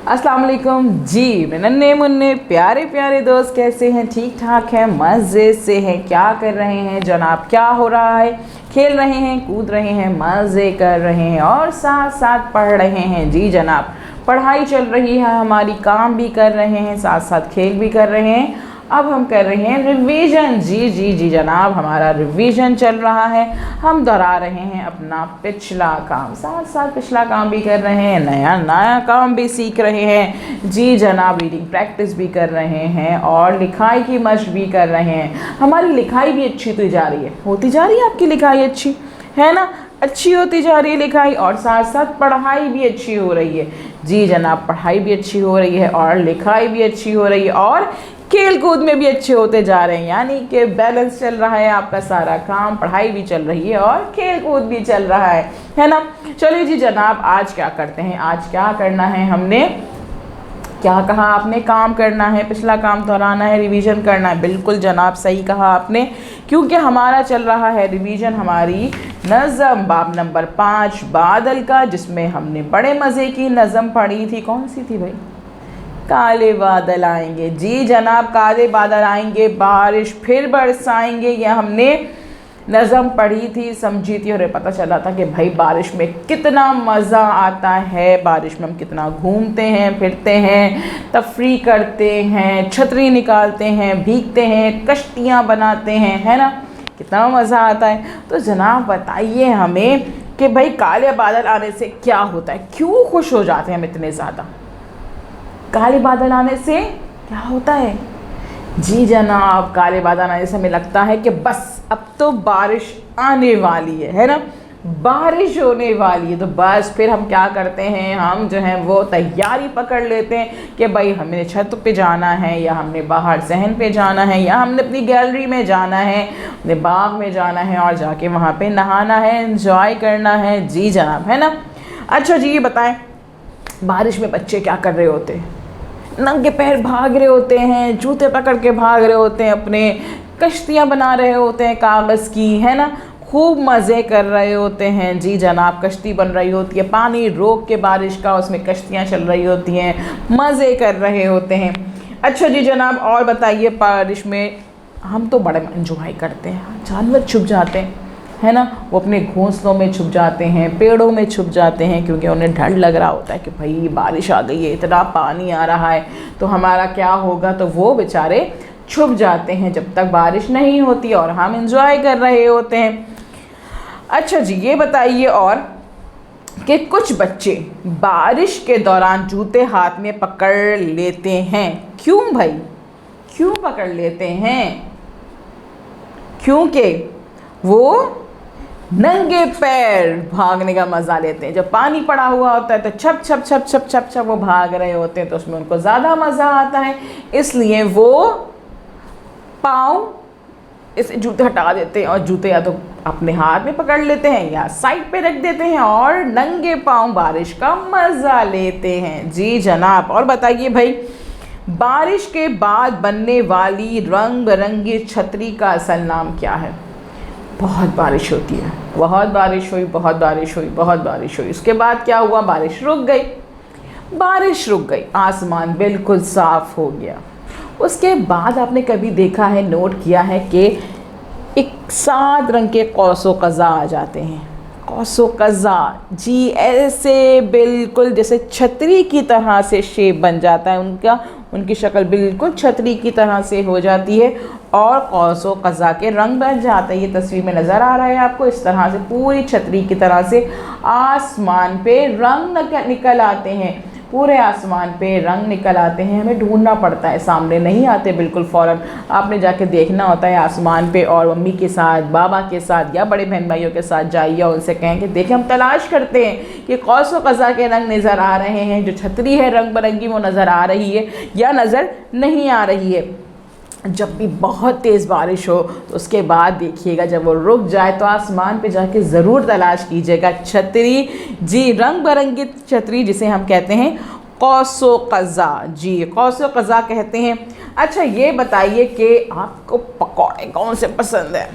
अस्सलाम वालेकुम जी। मेरे नन्हे मुन्ने प्यारे प्यारे दोस्त कैसे हैं? ठीक ठाक हैं, मज़े से हैं? क्या कर रहे हैं जनाब? क्या हो रहा है? खेल रहे हैं, कूद रहे हैं, मज़े कर रहे हैं और साथ साथ पढ़ रहे हैं? जी जनाब, पढ़ाई चल रही है हमारी, काम भी कर रहे हैं, साथ साथ खेल भी कर रहे हैं। अब हम कर रहे हैं रिवीजन। जी जी जी जनाब, हमारा रिवीजन चल रहा है। हम दोहरा रहे हैं अपना पिछला काम, साथ साथ पिछला काम भी कर रहे हैं, नया नया काम भी सीख रहे हैं। जी जनाब, रीडिंग प्रैक्टिस भी कर रहे हैं और लिखाई की मशक भी कर रहे हैं। हमारी लिखाई भी अच्छी होती जा रही है, होती जा रही है आपकी लिखाई अच्छी, है ना? अच्छी होती जा रही है लिखाई और साथ साथ पढ़ाई भी अच्छी हो रही है। जी जनाब, पढ़ाई भी अच्छी हो रही है और लिखाई भी अच्छी हो रही है और खेल कूद में भी अच्छे होते जा रहे हैं। यानी कि बैलेंस चल रहा है आपका सारा काम, पढ़ाई भी चल रही है और खेल कूद भी चल रहा है ना? चलिए जी जनाब, आज क्या करते हैं? आज क्या करना है? हमने क्या कहा आपने? काम करना है, पिछला काम दोहराना है, रिवीजन करना है। बिल्कुल जनाब, सही कहा आपने, क्योंकि हमारा चल रहा है रिवीजन हमारी नज़म बाब नंबर 5 बादल का, जिसमें हमने बड़े मज़े की नज़म पढ़ी थी। कौन सी थी भाई? काले बादल आएंगे। जी जनाब, काले बादल आएंगे, बारिश फिर बरसाएंगे। यह हमने नज़म पढ़ी थी, समझी थी और पता चला था कि भाई बारिश में कितना मज़ा आता है। बारिश में हम कितना घूमते हैं, फिरते हैं, तफरी करते हैं, छतरी निकालते हैं, भीगते हैं, कश्तियाँ बनाते हैं, है ना? कितना मज़ा आता है। तो जनाब बताइए हमें कि भाई काले बादल आने से क्या होता है? क्यों खुश हो जाते हैं हम इतने ज़्यादा? काले बादल आने से क्या होता है? जी जनाब, काले बादल आने से हमें लगता है कि बस अब तो बारिश आने वाली है ना? बारिश होने वाली है। तो बस फिर हम क्या करते हैं, हम जो है वो तैयारी पकड़ लेते हैं कि भाई हमने छत पे जाना है, या हमने बाहर सहन पे जाना है, या हमने अपनी गैलरी में जाना है, अपने बाग में जाना है और जाके वहाँ पे नहाना है, एंजॉय करना है। जी जनाब, है ना? अच्छा जी, ये बताएं, बारिश में बच्चे क्या कर रहे होते हैं? नंगे पैर भाग रहे होते हैं, जूते पकड़ के भाग रहे होते हैं, अपने कश्तियाँ बना रहे होते हैं कागज़ की, है ना? खूब मज़े कर रहे होते हैं। जी जनाब, कश्ती बन रही होती है, पानी रोक के बारिश का, उसमें कश्तियाँ चल रही होती हैं, मज़े कर रहे होते हैं। अच्छा जी जनाब, और बताइए, बारिश में हम तो बड़े एंजॉय करते हैं, जानवर छुप जाते हैं, है ना? वो अपने घोंसलों में छुप जाते हैं, पेड़ों में छुप जाते हैं, क्योंकि उन्हें डर लग रहा होता है कि भाई बारिश आ गई है, इतना पानी आ रहा है तो हमारा क्या होगा। तो वो बेचारे छुप जाते हैं जब तक बारिश नहीं होती और हम एंजॉय कर रहे होते हैं। अच्छा जी, ये बताइए और कि कुछ बच्चे बारिश के दौरान जूते हाथ में पकड़ लेते हैं। क्यों भाई? क्यों पकड़ लेते हैं? क्योंकि वो नंगे पैर भागने का मज़ा लेते हैं। जब पानी पड़ा हुआ होता है तो छप छप छप छप छप छप वो भाग रहे होते हैं, तो उसमें उनको ज़्यादा मज़ा आता है, इसलिए वो पाँव इसे जूते हटा देते हैं और जूते या तो अपने हाथ में पकड़ लेते हैं या साइड पे रख देते हैं और नंगे पाँव बारिश का मज़ा लेते हैं। जी जनाब, और बताइए भाई, बारिश के बाद बनने वाली रंग बिरंगी छतरी का असल नाम क्या है? बहुत बारिश होती है, बहुत बारिश हुई, बहुत बारिश हुई, बहुत बारिश हुई, उसके बाद क्या हुआ? बारिश रुक गई। बारिश रुक गई, आसमान बिल्कुल साफ़ हो गया। उसके बाद आपने कभी देखा है, नोट किया है कि एक 7 रंग के कौसो कज़ा आ जाते हैं? कौसो कज़ा, जी ऐसे बिल्कुल जैसे छतरी की तरह से शेप बन जाता है उनका, उनकी शक्ल बिल्कुल छतरी की तरह से हो जाती है और कौसो कज़ा के रंग बन जाता है। ये तस्वीर में नज़र आ रहा है आपको, इस तरह से पूरी छतरी की तरह से आसमान पे रंग निकल आते हैं, पूरे आसमान पे रंग निकल आते हैं। हमें ढूंढना पड़ता है, सामने नहीं आते बिल्कुल फ़ौरन, आपने जाके देखना होता है आसमान पे, और मम्मी के साथ, बाबा के साथ या बड़े बहन भाइयों के साथ जाइए और उनसे कहें कि देखें हम तलाश करते हैं कि कौसो कज़ा के रंग नज़र आ रहे हैं, जो छतरी है रंग बिरंगी वो नज़र आ रही है या नज़र नहीं आ रही है। जब भी बहुत तेज़ बारिश हो तो उसके बाद देखिएगा, जब वो रुक जाए तो आसमान पे जाके ज़रूर तलाश कीजिएगा छतरी। जी, रंग बिरंगी छतरी जिसे हम कहते हैं कौसो कज़ा। जी, कौसो कज़ा कहते हैं। अच्छा, ये बताइए कि आपको पकौड़े कौन से पसंद हैं?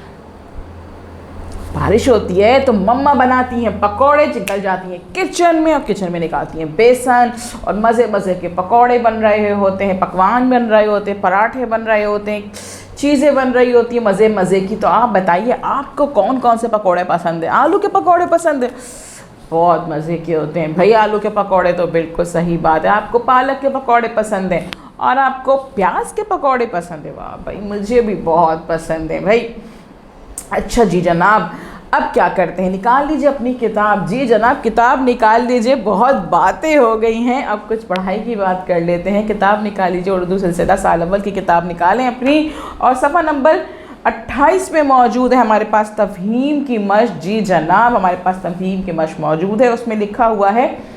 बारिश होती है तो मम्मा बनाती हैं पकोड़े, निकल जाती हैं किचन में और किचन में निकालती हैं बेसन और मज़े मज़े के पकोड़े बन रहे होते हैं, पकवान बन रहे होते हैं, पराठे बन रहे होते हैं, चीज़ें बन रही होती हैं मज़े मज़े की। तो आप बताइए आपको कौन कौन से पकोड़े पसंद है? आलू के पकोड़े पसंद है? बहुत मज़े के होते हैं भाई आलू के पकोड़े, तो बिल्कुल सही बात है। आपको पालक के पकोड़े पसंद हैं और आपको प्याज के पकोड़े पसंद है? वाह भाई, मुझे भी बहुत पसंद है भाई। अच्छा जी जनाब, अब क्या करते हैं, निकाल लीजिए अपनी किताब। जी जनाब, किताब निकाल लीजिए, बहुत बातें हो गई हैं, अब कुछ पढ़ाई की बात कर लेते हैं। किताब निकाल लीजिए, उर्दू सिलसिला साल अव्वल की किताब निकालें अपनी, और सफ़ा नंबर 28 में मौजूद है हमारे पास तफ़हीम की मश्क। जी जनाब, हमारे पास तफ़हीम की मश्क मौजूद है, उसमें लिखा हुआ है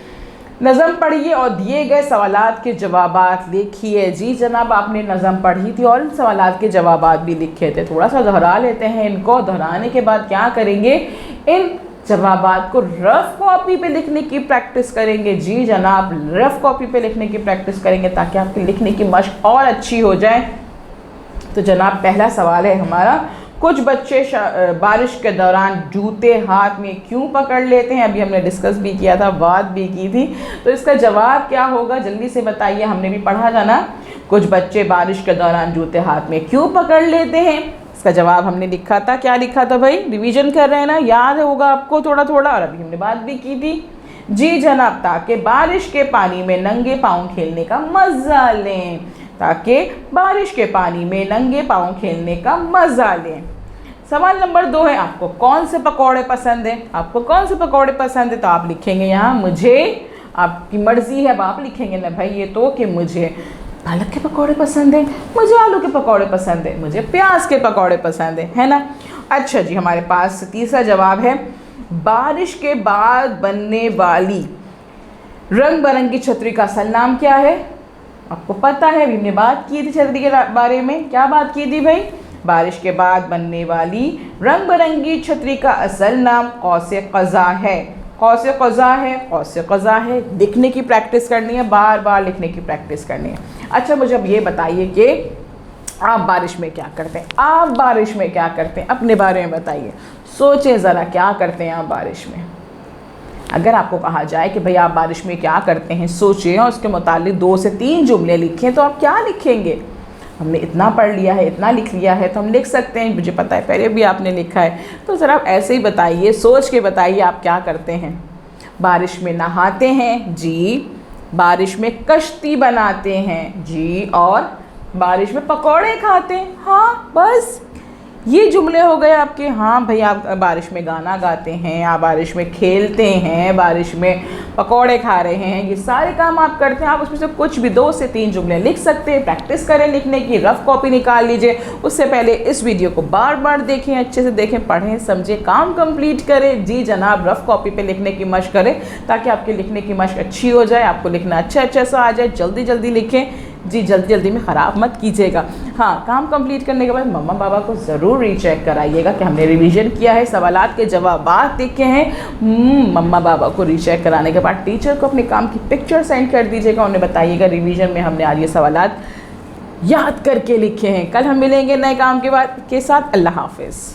नज़म पढ़िए और दिए गए सवालात के जवाबात लिखिए। जी जनाब, आपने नज़म पढ़ी थी और इन सवालात के जवाबात भी लिखे थे। थोड़ा सा दोहरा लेते हैं इनको। दोहराने के बाद क्या करेंगे, इन जवाबात को रफ़ कॉपी पे लिखने की प्रैक्टिस करेंगे। जी जनाब, रफ़ कॉपी पे लिखने की प्रैक्टिस करेंगे ताकि आपकी लिखने की मश्क और अच्छी हो जाए। तो जनाब, पहला सवाल है हमारा, कुछ बच्चे बारिश के दौरान जूते हाथ में क्यों पकड़ लेते हैं? अभी हमने डिस्कस भी किया था, बात भी की थी, तो इसका जवाब क्या होगा जल्दी से बताइए। हमने भी पढ़ा था ना, कुछ बच्चे बारिश के दौरान जूते हाथ में क्यों पकड़ लेते हैं? इसका जवाब हमने लिखा था, क्या लिखा था भाई? रिवीजन कर रहे हैं ना, याद होगा आपको थोड़ा थोड़ा, और अभी हमने बात भी की थी। जी जनाब, ताकि बारिश के पानी में नंगे पाँव खेलने का मज़ा लें। ताकि बारिश के पानी में नंगे पाँव खेलने का मज़ा लें। सवाल नंबर 2 है, आपको कौन से पकौड़े पसंद हैं? आपको कौन से पकौड़े पसंद है? तो आप लिखेंगे यहाँ मुझे, आपकी मर्ज़ी है, अब आप लिखेंगे ना भाई ये तो, कि मुझे पालक के पकौड़े पसंद हैं, मुझे आलू के पकौड़े पसंद है, मुझे प्याज के पकौड़े पसंद है ना। अच्छा जी, हमारे पास तीसरा जवाब है, बारिश के बाद बनने वाली रंग बिरंगी छतरी का असल नाम क्या है? आपको पता है, हमने बात की थी छतरी के बारे में। क्या बात की थी भाई? बारिश के बाद बनने वाली रंग बिरंगी छतरी का असल नाम कौसे क़ज़ा है। कौसे क़ज़ा है, कौसे क़ज़ा है। लिखने की प्रैक्टिस करनी है, बार बार लिखने की प्रैक्टिस करनी है। अच्छा, मुझे अब ये बताइए कि आप बारिश में क्या करते हैं? आप बारिश में क्या करते हैं, अपने बारे में बताइए। सोचें ज़रा, क्या करते हैं आप बारिश में? अगर आपको कहा जाए कि भाई आप बारिश में क्या करते हैं, सोचें और उसके मुतालिक 2 से 3 जुमले लिखें, तो आप क्या लिखेंगे? हमने इतना पढ़ लिया है, इतना लिख लिया है, तो हम लिख सकते हैं। मुझे पता है पहले भी आपने लिखा है, तो ज़रा आप ऐसे ही बताइए, सोच के बताइए आप क्या करते हैं। बारिश में नहाते हैं? जी। बारिश में कश्ती बनाते हैं? जी। और बारिश में पकौड़े खाते हैं? हाँ, बस ये जुमले हो गए आपके। हाँ भाई, आप बारिश में गाना गाते हैं, आप बारिश में खेलते हैं, बारिश में पकौड़े खा रहे हैं, ये सारे काम आप करते हैं। आप उसमें से कुछ भी 2 से 3 जुमले लिख सकते हैं। प्रैक्टिस करें लिखने की, रफ़ कॉपी निकाल लीजिए। उससे पहले इस वीडियो को बार बार देखें, अच्छे से देखें, पढ़ें, समझें, काम कंप्लीट करें। जी जनाब, रफ़ कॉपी पे लिखने की मशक करें ताकि आपकी लिखने की मशक अच्छी हो जाए, आपको लिखना अच्छा सा आ जाए। जल्दी जल्दी लिखें जी, जल्दी जल्दी में ख़राब मत कीजिएगा। हाँ, काम कंप्लीट करने के बाद मम्मा पापा को ज़रूर रीचेक कराइएगा कि हमने रिवीजन किया है, सवालात के जवाबात लिखे हैं। मम्मा पापा को रीचेक कराने के बाद टीचर को अपने काम की पिक्चर सेंड कर दीजिएगा, उन्हें बताइएगा रिवीजन में हमने आज ये सवालात याद करके लिखे हैं। कल हम मिलेंगे नए काम के साथ। अल्लाह हाफिज़।